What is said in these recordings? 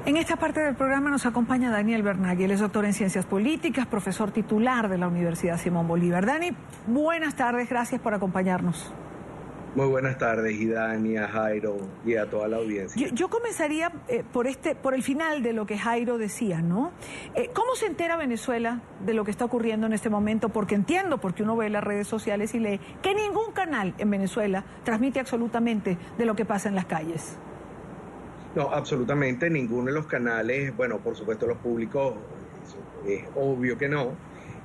En esta parte del programa nos acompaña Daniel Bernagui. Él es doctor en Ciencias Políticas, profesor titular de la Universidad Simón Bolívar. Dani, buenas tardes, gracias por acompañarnos. Muy buenas tardes, Idani, a Jairo y a toda la audiencia. Yo comenzaría por el final de lo que Jairo decía, ¿no? ¿Cómo se entera Venezuela de lo que está ocurriendo en este momento? Porque entiendo, porque uno ve las redes sociales y lee que ningún canal en Venezuela transmite absolutamente de lo que pasa en las calles. No, absolutamente ninguno de los canales, bueno, por supuesto los públicos, es obvio que no,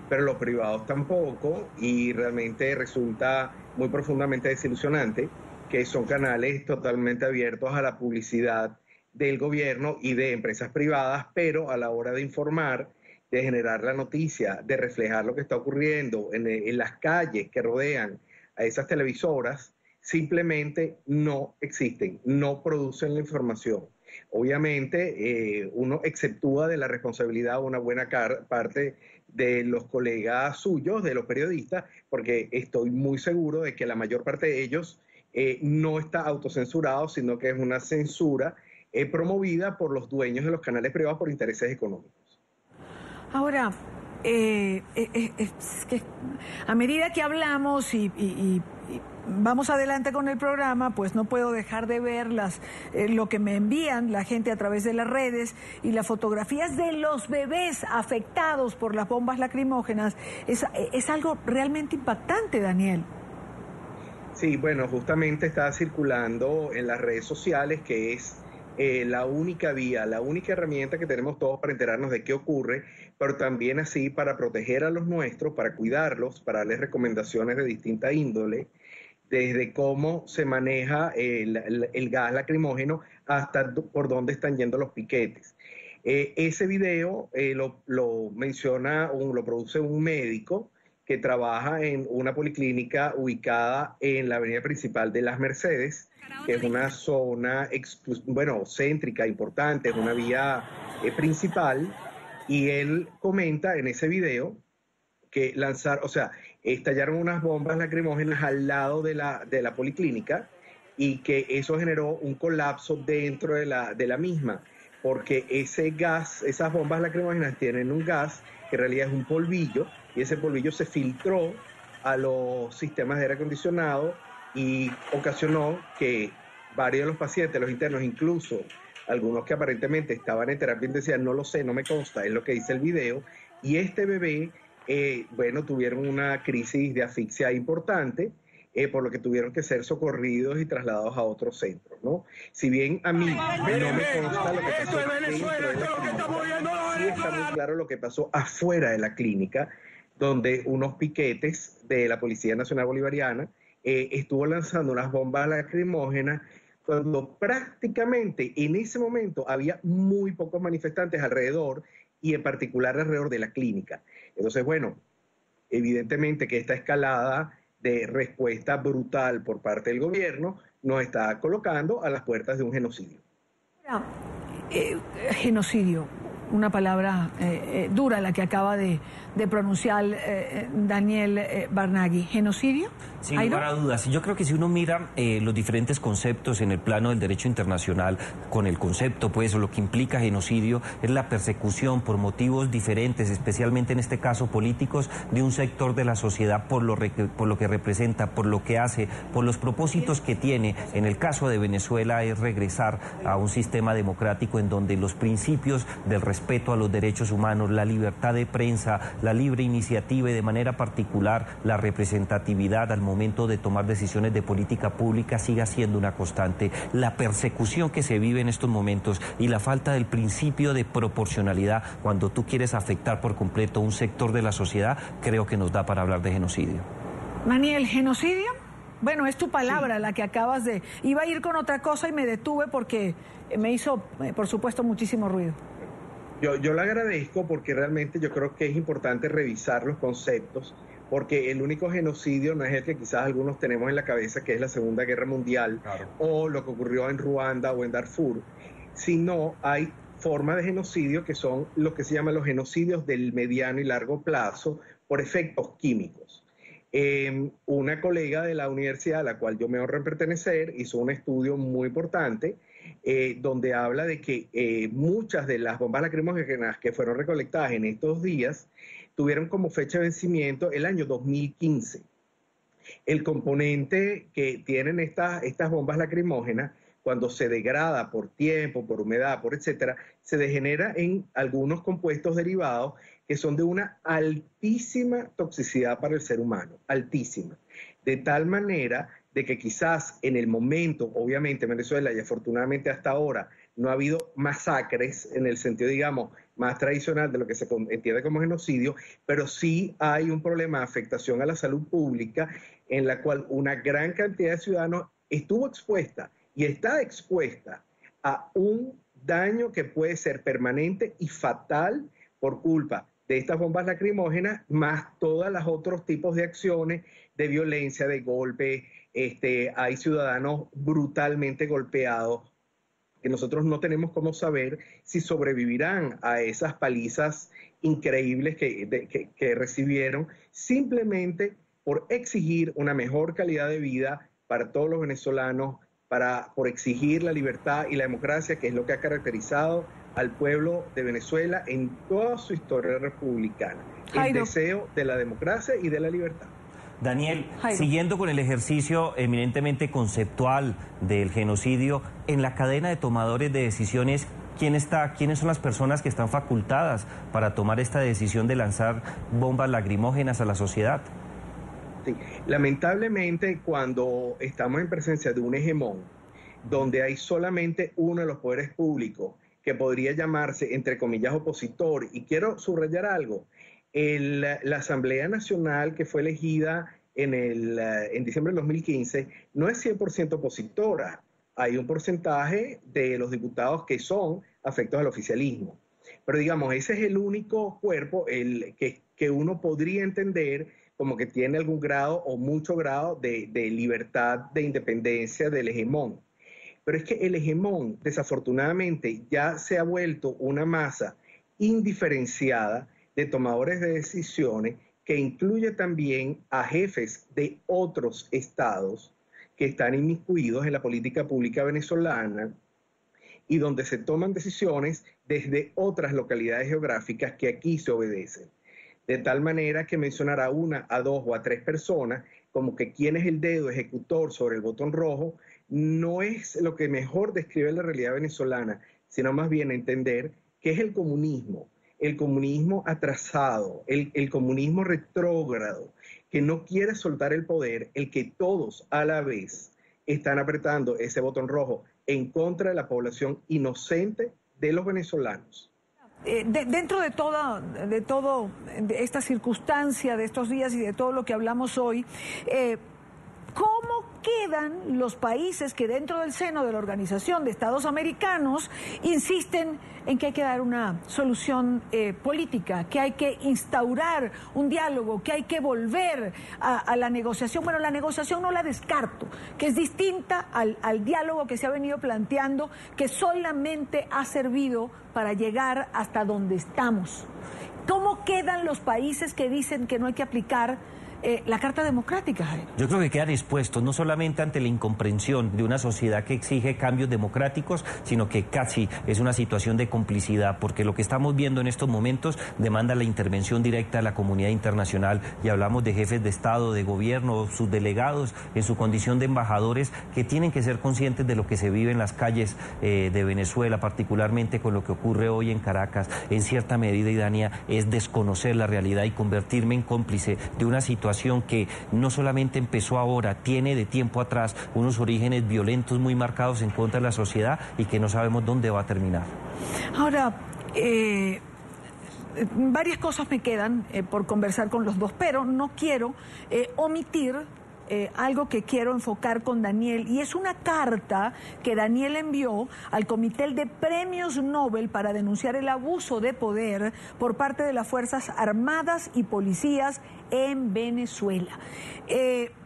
pero los privados tampoco, y realmente resulta muy profundamente desilusionante que son canales totalmente abiertos a la publicidad del gobierno y de empresas privadas, pero a la hora de informar, de generar la noticia, de reflejar lo que está ocurriendo en las calles que rodean a esas televisoras, simplemente no existen, no producen la información. Obviamente, uno exceptúa de la responsabilidad una buena parte de los colegas suyos, de los periodistas, porque estoy muy seguro de que la mayor parte de ellos no está autocensurado, sino que es una censura promovida por los dueños de los canales privados por intereses económicos. Ahora, es que a medida que hablamos y vamos adelante con el programa, pues no puedo dejar de ver lo que me envían la gente a través de las redes y las fotografías de los bebés afectados por las bombas lacrimógenas. Es algo realmente impactante, Daniel. Sí, bueno, justamente está circulando en las redes sociales que es la única vía, la única herramienta que tenemos todos para enterarnos de qué ocurre, pero también así para proteger a los nuestros, para cuidarlos, para darles recomendaciones de distinta índole, desde cómo se maneja el gas lacrimógeno hasta por dónde están yendo los piquetes. Ese video lo menciona, lo produce un médico que trabaja en una policlínica ubicada en la avenida principal de Las Mercedes, que es una zona, céntrica, importante, es una vía principal, y él comenta en ese video que estallaron unas bombas lacrimógenas al lado de la policlínica y que eso generó un colapso dentro de la misma, porque ese gas, esas bombas lacrimógenas tienen un gas que en realidad es un polvillo, y ese polvillo se filtró a los sistemas de aire acondicionado y ocasionó que varios de los pacientes, los internos, incluso algunos que aparentemente estaban en terapia intensiva, no lo sé, no me consta, es lo que dice el video, y este bebé, tuvieron una crisis de asfixia importante, por lo que tuvieron que ser socorridos y trasladados a otros centros, ¿no? Si bien a mí no me consta lo que pasó dentro de la clínica, sí está muy claro lo que pasó afuera de la clínica, donde unos piquetes de la Policía Nacional Bolivariana estuvo lanzando unas bombas lacrimógenas cuando prácticamente en ese momento había muy pocos manifestantes alrededor, y en particular alrededor de la clínica. Entonces, bueno, evidentemente que esta escalada de respuesta brutal por parte del gobierno nos está colocando a las puertas de un genocidio. Genocidio, una palabra dura la que acaba de pronunciar Daniel Bernagui. ¿Genocidio? Sin lugar a dudas. Yo creo que si uno mira los diferentes conceptos en el plano del derecho internacional, con el concepto, pues, o lo que implica genocidio, es la persecución por motivos diferentes, especialmente en este caso políticos, de un sector de la sociedad por lo que representa, por lo que hace, por los propósitos que tiene. En el caso de Venezuela es regresar a un sistema democrático en donde los principios del respeto a los derechos humanos, la libertad de prensa, la libre iniciativa y de manera particular la representatividad al momento de tomar decisiones de política pública siga siendo una constante. La persecución que se vive en estos momentos y la falta del principio de proporcionalidad cuando tú quieres afectar por completo un sector de la sociedad, creo que nos da para hablar de genocidio. Daniel, ¿genocidio? Bueno, es tu palabra, sí, la que acabas de... Iba a ir con otra cosa y me detuve porque me hizo, por supuesto, muchísimo ruido. Yo le agradezco porque realmente yo creo que es importante revisar los conceptos, porque el único genocidio no es el que quizás algunos tenemos en la cabeza, que es la Segunda Guerra Mundial, claro, o lo que ocurrió en Ruanda o en Darfur, sino hay formas de genocidio que son lo que se llaman los genocidios del mediano y largo plazo por efectos químicos. Una colega de la universidad a la cual yo me honro en pertenecer hizo un estudio muy importante donde habla de que muchas de las bombas lacrimógenas que fueron recolectadas en estos días tuvieron como fecha de vencimiento el año 2015. El componente que tienen estas bombas lacrimógenas, cuando se degrada por tiempo, por humedad, por etcétera, se degenera en algunos compuestos derivados que son de una altísima toxicidad para el ser humano, altísima. De tal manera de que quizás en el momento, obviamente en Venezuela, y afortunadamente hasta ahora, no ha habido masacres en el sentido, digamos, más tradicional de lo que se entiende como genocidio, pero sí hay un problema de afectación a la salud pública en la cual una gran cantidad de ciudadanos estuvo expuesta y está expuesta a un daño que puede ser permanente y fatal por culpa de estas bombas lacrimógenas, más todos los otros tipos de acciones de violencia, de golpe. Hay ciudadanos brutalmente golpeados que nosotros no tenemos cómo saber si sobrevivirán a esas palizas increíbles que recibieron, simplemente por exigir una mejor calidad de vida para todos los venezolanos, por exigir la libertad y la democracia, que es lo que ha caracterizado al pueblo de Venezuela en toda su historia republicana. El deseo de la democracia y de la libertad. Daniel, siguiendo con el ejercicio eminentemente conceptual del genocidio, en la cadena de tomadores de decisiones, ¿quiénes son las personas que están facultadas para tomar esta decisión de lanzar bombas lacrimógenas a la sociedad? Sí. Lamentablemente, cuando estamos en presencia de un hegemón, donde hay solamente uno de los poderes públicos que podría llamarse, entre comillas, opositor, y quiero subrayar algo, la Asamblea Nacional que fue elegida en diciembre del 2015 no es 100% opositora. Hay un porcentaje de los diputados que son afectos al oficialismo. Pero digamos, ese es el único cuerpo que uno podría entender como que tiene algún grado o mucho grado de libertad, de independencia del hegemón. Pero es que el hegemón, desafortunadamente, ya se ha vuelto una masa indiferenciada de tomadores de decisiones que incluye también a jefes de otros estados que están inmiscuidos en la política pública venezolana y donde se toman decisiones desde otras localidades geográficas que aquí se obedecen. De tal manera que mencionar a una, a dos o a tres personas como que quién es el dedo ejecutor sobre el botón rojo no es lo que mejor describe la realidad venezolana, sino más bien entender qué es el comunismo atrasado, el comunismo retrógrado, que no quiere soltar el poder, el que todos a la vez están apretando ese botón rojo en contra de la población inocente de los venezolanos. Dentro de todo esta circunstancia de estos días y de todo lo que hablamos hoy, ¿cómo quedan los países que dentro del seno de la Organización de Estados Americanos insisten en que hay que dar una solución política, que hay que instaurar un diálogo, que hay que volver a la negociación? Bueno, la negociación no la descarto, que es distinta al diálogo que se ha venido planteando, que solamente ha servido para llegar hasta donde estamos. ¿Cómo quedan los países que dicen que no hay que aplicar la Carta Democrática, Jairo? Yo creo que quedan expuestos no solamente ante la incomprensión de una sociedad que exige cambios democráticos, sino que casi es una situación de complicidad, porque lo que estamos viendo en estos momentos demanda la intervención directa de la comunidad internacional, y hablamos de jefes de Estado, de gobierno, sus delegados en su condición de embajadores, que tienen que ser conscientes de lo que se vive en las calles de Venezuela, particularmente con lo que ocurre hoy en Caracas. En cierta medida, Idania, es desconocer la realidad y convertirme en cómplice de una situación que no solamente empezó ahora, tiene de tiempo atrás unos orígenes violentos muy marcados en contra de la sociedad y que no sabemos dónde va a terminar. Ahora, varias cosas me quedan por conversar con los dos, pero no quiero omitir algo que quiero enfocar con Daniel, y es una carta que Daniel envió al Comité de Premios Nobel para denunciar el abuso de poder por parte de las Fuerzas Armadas y policías en Venezuela.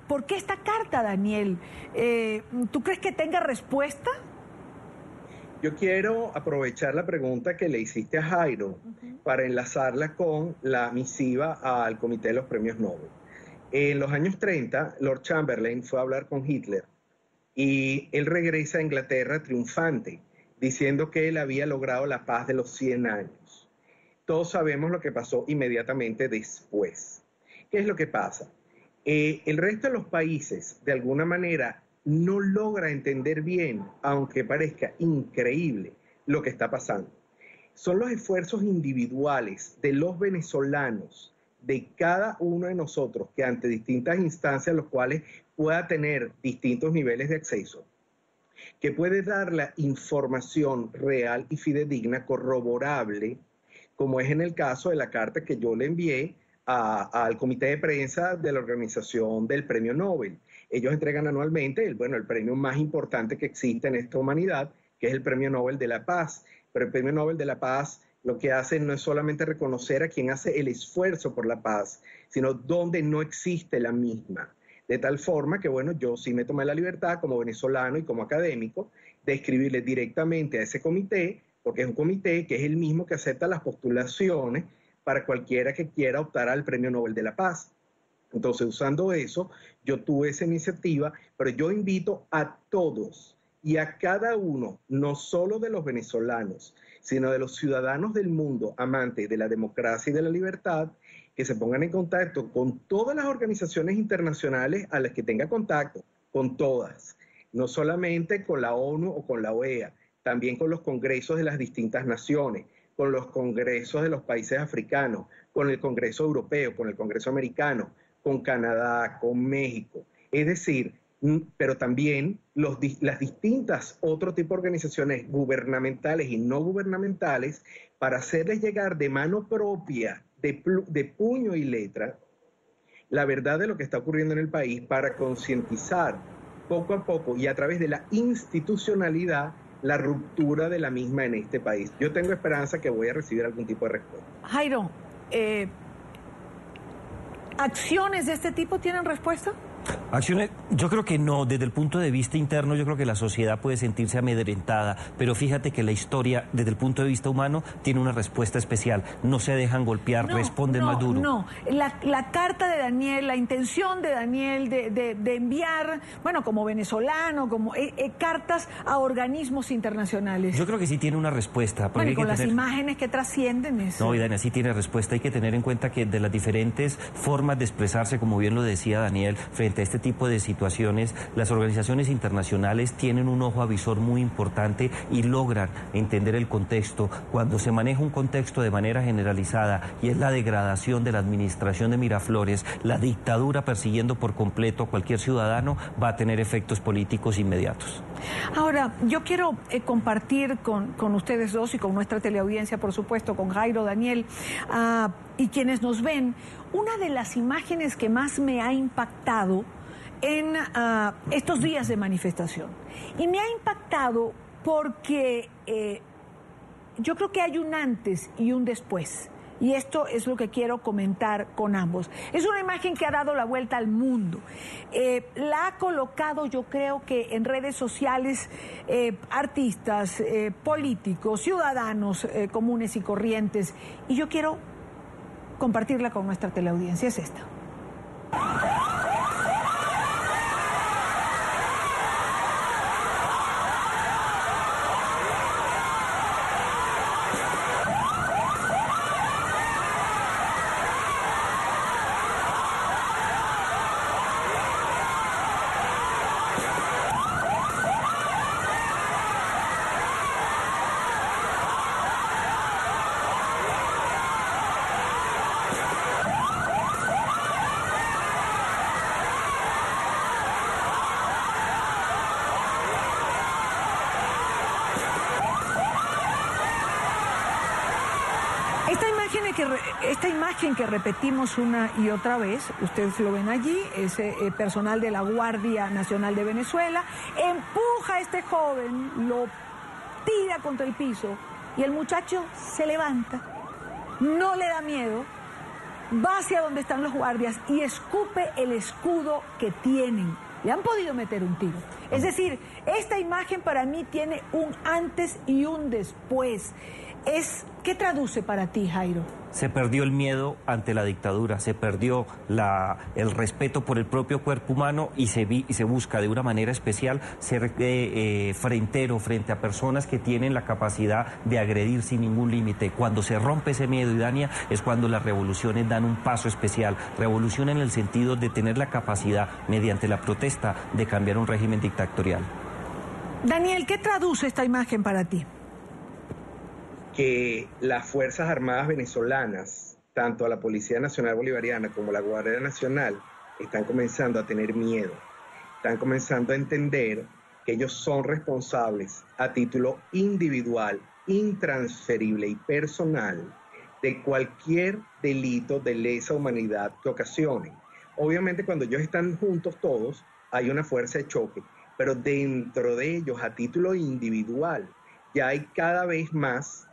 ¿Por qué esta carta, Daniel? ¿Tú crees que tenga respuesta? Yo quiero aprovechar la pregunta que le hiciste a Jairo para enlazarla con la misiva al Comité de los Premios Nobel. En los años 30, Lord Chamberlain fue a hablar con Hitler Y él regresa a Inglaterra triunfante, diciendo que él había logrado la paz de los 100 años. Todos sabemos lo que pasó inmediatamente después. ¿Qué es lo que pasa? El resto de los países, de alguna manera, no logra entender bien, aunque parezca increíble, lo que está pasando. Son los esfuerzos individuales de los venezolanos, de cada uno de nosotros, que ante distintas instancias, los cuales pueda tener distintos niveles de acceso, que puede dar la información real y fidedigna, corroborable, como es en el caso de la carta que yo le envié al comité de prensa de la organización del Premio Nobel. Ellos entregan anualmente el premio más importante que existe en esta humanidad, que es el Premio Nobel de la Paz. Pero el Premio Nobel de la Paz lo que hace no es solamente reconocer a quien hace el esfuerzo por la paz, sino donde no existe la misma. De tal forma que, yo sí me tomé la libertad como venezolano y como académico de escribirle directamente a ese comité, porque es un comité que es el mismo que acepta las postulaciones para cualquiera que quiera optar al Premio Nobel de la Paz. Entonces, usando eso, yo tuve esa iniciativa, pero yo invito a todos y a cada uno, no solo de los venezolanos, sino de los ciudadanos del mundo amantes de la democracia y de la libertad, que se pongan en contacto con todas las organizaciones internacionales a las que tenga contacto, con todas, no solamente con la ONU o con la OEA, también con los congresos de las distintas naciones, con los congresos de los países africanos, con el Congreso Europeo, con el Congreso Americano, con Canadá, con México. Es decir, pero también las distintas otro tipo de organizaciones gubernamentales y no gubernamentales, para hacerles llegar de mano propia, de puño y letra, la verdad de lo que está ocurriendo en el país, para concientizar poco a poco y a través de la institucionalidad la ruptura de la misma en este país. Yo tengo esperanza que voy a recibir algún tipo de respuesta. Jairo, ¿acciones de este tipo tienen respuesta? Acciones, yo creo que no, desde el punto de vista interno yo creo que la sociedad puede sentirse amedrentada, pero fíjate que la historia desde el punto de vista humano tiene una respuesta especial, no se dejan golpear, responden más duro. No, la carta de Daniel, la intención de Daniel de enviar, como venezolano, como cartas a organismos internacionales. Yo creo que sí tiene una respuesta. Bueno, y con las imágenes que trascienden eso. No, y Daniel, sí tiene respuesta, hay que tener en cuenta que de las diferentes formas de expresarse, como bien lo decía Daniel, frente a este tipo de situaciones, las organizaciones internacionales tienen un ojo avisor muy importante y logran entender el contexto. Cuando se maneja un contexto de manera generalizada y es la degradación de la administración de Miraflores, la dictadura persiguiendo por completo a cualquier ciudadano, va a tener efectos políticos inmediatos. Ahora, yo quiero compartir con ustedes dos y con nuestra teleaudiencia, por supuesto, con Jairo, Daniel, y quienes nos ven, una de las imágenes que más me ha impactado en estos días de manifestación. Y me ha impactado porque yo creo que hay un antes y un después. Y esto es lo que quiero comentar con ambos. Es una imagen que ha dado la vuelta al mundo. La ha colocado, yo creo que en redes sociales, artistas, políticos, ciudadanos comunes y corrientes. Y yo quiero compartirla con nuestra teleaudiencia. Es esta. Esta imagen que repetimos una y otra vez, ustedes lo ven allí, es personal de la Guardia Nacional de Venezuela, empuja a este joven, lo tira contra el piso y el muchacho se levanta, no le da miedo, va hacia donde están los guardias y escupe el escudo que tienen. Le han podido meter un tiro. Es decir, esta imagen para mí tiene un antes y un después. ¿Qué traduce para ti, Jairo? Se perdió el miedo ante la dictadura, se perdió el respeto por el propio cuerpo humano y se busca de una manera especial ser frentero frente a personas que tienen la capacidad de agredir sin ningún límite. Cuando se rompe ese miedo, y Dania, es cuando las revoluciones dan un paso especial. Revolución en el sentido de tener la capacidad, mediante la protesta, de cambiar un régimen dictatorial. Daniel, ¿qué traduce esta imagen para ti? Que las Fuerzas Armadas venezolanas, tanto la Policía Nacional Bolivariana como la Guardia Nacional, están comenzando a tener miedo, están comenzando a entender que ellos son responsables a título individual, intransferible y personal de cualquier delito de lesa humanidad que ocasione. Obviamente cuando ellos están juntos todos, hay una fuerza de choque, pero dentro de ellos, a título individual, ya hay cada vez más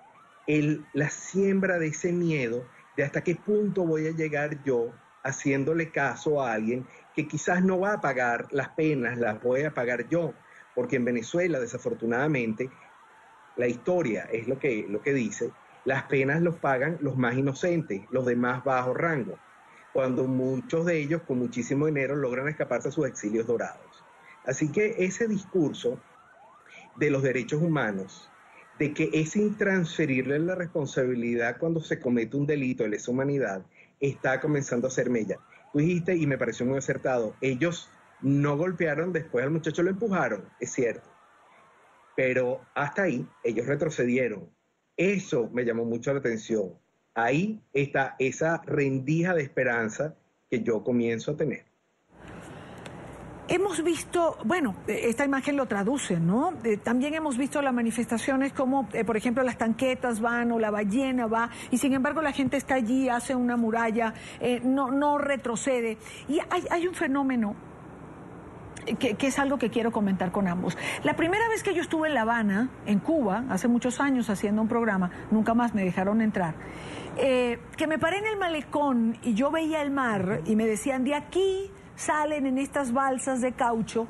la siembra de ese miedo de hasta qué punto voy a llegar yo haciéndole caso a alguien que quizás no va a pagar las penas, las voy a pagar yo, porque en Venezuela, desafortunadamente, la historia es lo que dice, las penas los pagan los más inocentes, los de más bajo rango, cuando muchos de ellos con muchísimo dinero logran escaparse a sus exilios dorados. Así que ese discurso de los derechos humanos, de que es intransferible la responsabilidad cuando se comete un delito de lesa humanidad, está comenzando a ser mella. Tú dijiste, y me pareció muy acertado, ellos no golpearon, después al muchacho lo empujaron, es cierto, pero hasta ahí ellos retrocedieron. Eso me llamó mucho la atención. Ahí está esa rendija de esperanza que yo comienzo a tener. Hemos visto, bueno, esta imagen lo traduce, ¿no? También hemos visto las manifestaciones como, por ejemplo, las tanquetas van o la ballena va, y sin embargo la gente está allí, hace una muralla, no retrocede. Y hay un fenómeno que es algo que quiero comentar con ambos. La primera vez que yo estuve en La Habana, en Cuba, hace muchos años haciendo un programa, nunca más me dejaron entrar, que me paré en el malecón y yo veía el mar y me decían, de aquí salen en estas balsas de caucho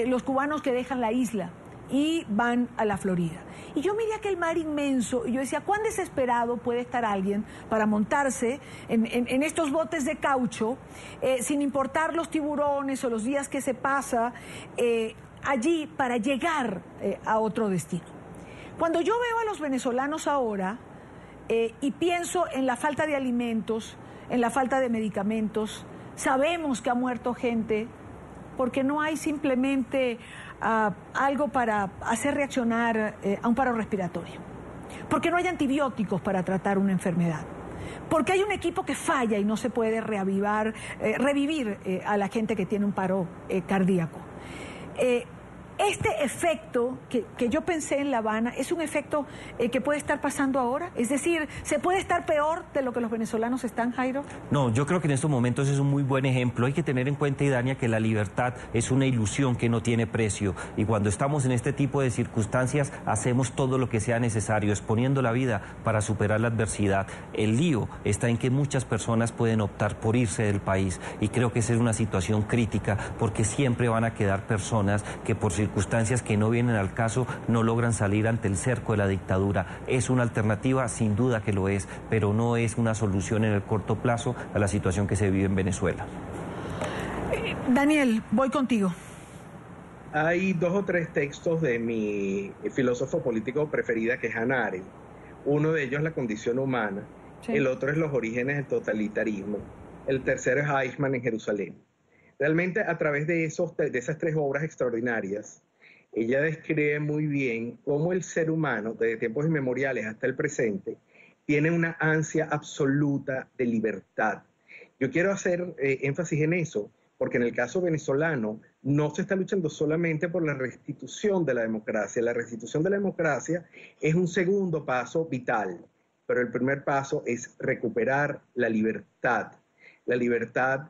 los cubanos que dejan la isla y van a la Florida. Y yo miré aquel mar inmenso y yo decía, ¿cuán desesperado puede estar alguien para montarse en estos botes de caucho, sin importar los tiburones o los días que se pasa allí para llegar a otro destino? Cuando yo veo a los venezolanos ahora y pienso en la falta de alimentos, en la falta de medicamentos, sabemos que ha muerto gente porque no hay simplemente algo para hacer reaccionar a un paro respiratorio, porque no hay antibióticos para tratar una enfermedad, porque hay un equipo que falla y no se puede revivir a la gente que tiene un paro cardíaco. Este efecto que yo pensé en La Habana es un efecto que puede estar pasando ahora. Es decir, ¿se puede estar peor de lo que los venezolanos están, Jairo? No, yo creo que en estos momentos es un muy buen ejemplo. Hay que tener en cuenta, Idania, que la libertad es una ilusión que no tiene precio. Y cuando estamos en este tipo de circunstancias, hacemos todo lo que sea necesario, exponiendo la vida para superar la adversidad. El lío está en que muchas personas pueden optar por irse del país. Y creo que esa es una situación crítica, porque siempre van a quedar personas que por circunstancias que no vienen al caso no logran salir ante el cerco de la dictadura. Es una alternativa, sin duda que lo es, pero no es una solución en el corto plazo a la situación que se vive en Venezuela. Daniel, voy contigo. Hay 2 o 3 textos de mi filósofo político preferida, que es Hannah Arendt. Uno de ellos, La condición humana. Sí. El otro es Los orígenes del totalitarismo. El tercero es Eichmann en Jerusalén. Realmente, a través de esas 3 obras extraordinarias, ella describe muy bien cómo el ser humano, desde tiempos inmemoriales hasta el presente, tiene una ansia absoluta de libertad. Yo quiero hacer énfasis en eso, porque en el caso venezolano no se está luchando solamente por la restitución de la democracia. La restitución de la democracia es un segundo paso vital, pero el primer paso es recuperar la libertad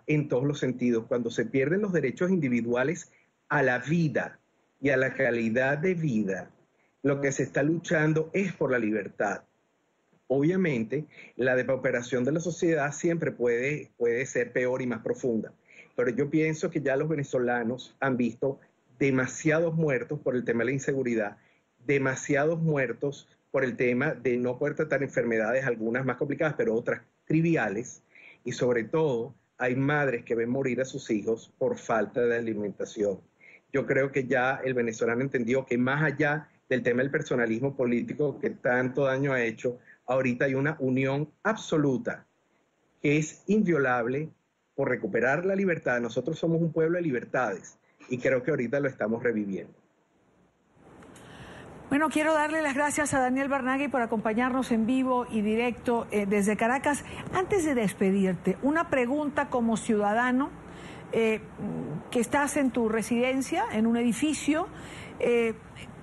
en todos los sentidos. Cuando se pierden los derechos individuales a la vida y a la calidad de vida, lo que se está luchando es por la libertad. Obviamente, la depauperación de la sociedad siempre puede ser peor y más profunda, pero yo pienso que ya los venezolanos han visto demasiados muertos por el tema de la inseguridad, demasiados muertos por el tema de no poder tratar enfermedades, algunas más complicadas, pero otras triviales, y sobre todo hay madres que ven morir a sus hijos por falta de alimentación. Yo creo que ya el venezolano entendió que más allá del tema del personalismo político que tanto daño ha hecho, ahorita hay una unión absoluta que es inviolable por recuperar la libertad. Nosotros somos un pueblo de libertades y creo que ahorita lo estamos reviviendo. Bueno, quiero darle las gracias a Daniel Barnaghi por acompañarnos en vivo y directo desde Caracas. Antes de despedirte, una pregunta como ciudadano que estás en tu residencia, en un edificio.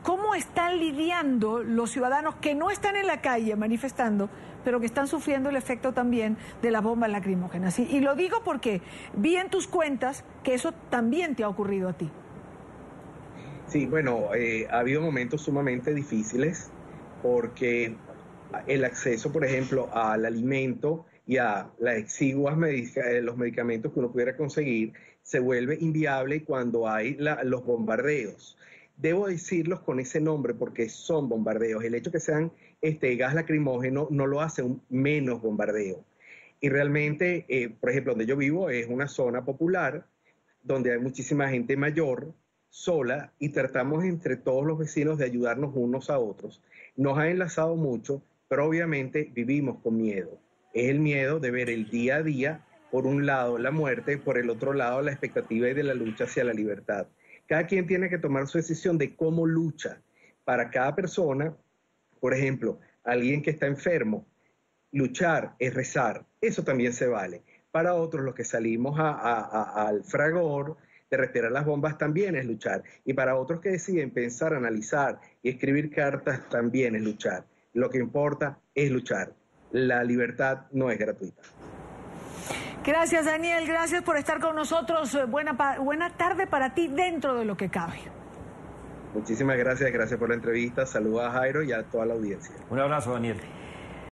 ¿Cómo están lidiando los ciudadanos que no están en la calle manifestando, pero que están sufriendo el efecto también de las bombas lacrimógenas? Y lo digo porque vi en tus cuentas que eso también te ha ocurrido a ti. Sí, bueno, ha habido momentos sumamente difíciles porque el acceso, por ejemplo, al alimento y a las exiguas los medicamentos que uno pudiera conseguir se vuelve inviable cuando hay los bombardeos. Debo decirlos con ese nombre porque son bombardeos. El hecho que sean gas lacrimógeno no lo hace un menos bombardeo. Y realmente, por ejemplo, donde yo vivo es una zona popular donde hay muchísima gente mayor, sola, y tratamos entre todos los vecinos de ayudarnos unos a otros. Nos ha enlazado mucho, pero obviamente vivimos con miedo. Es el miedo de ver el día a día, por un lado la muerte, por el otro lado la expectativa y de la lucha hacia la libertad. Cada quien tiene que tomar su decisión de cómo lucha. Para cada persona, por ejemplo, alguien que está enfermo, luchar es rezar, eso también se vale. Para otros, los que salimos al fragor, de respirar las bombas también es luchar. Y para otros que deciden pensar, analizar y escribir cartas también es luchar. Lo que importa es luchar. La libertad no es gratuita. Gracias, Daniel. Gracias por estar con nosotros. Buena tarde para ti dentro de lo que cabe. Muchísimas gracias. Gracias por la entrevista. Saludos a Jairo y a toda la audiencia. Un abrazo, Daniel.